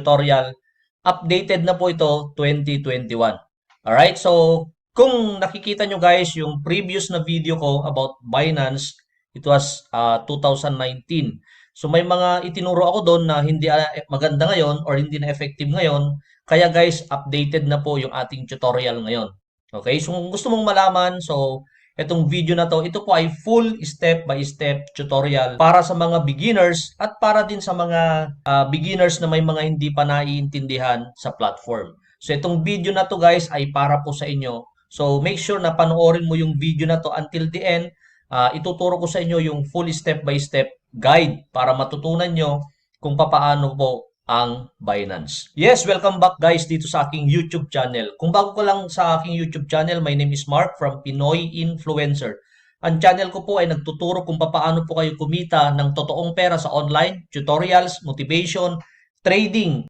tutorial. Updated na po ito 2021. Alright, so kung nakikita nyo guys yung previous na video ko about Binance, it was 2019. So may mga itinuro ako doon na hindi maganda ngayon or hindi na effective ngayon. Kaya guys, updated na po yung ating tutorial ngayon. Okay, so kung gusto mong malaman, so itong video na to, ito po ay full step-by-step tutorial para sa mga beginners at para din sa mga beginners na may mga hindi pa naiintindihan sa platform. So itong video na to guys ay para po sa inyo. So make sure na panoorin mo yung video na to until the end. Ituturo ko sa inyo yung full step-by-step guide para matutunan nyo kung papaano po ang Binance. Yes, welcome back guys dito sa aking YouTube channel. Kung bago ka lang sa aking YouTube channel, my name is Mark from Pinoy Influencer. Ang channel ko po ay nagtuturo kung paano po kayo kumita ng totoong pera sa online, tutorials, motivation, trading,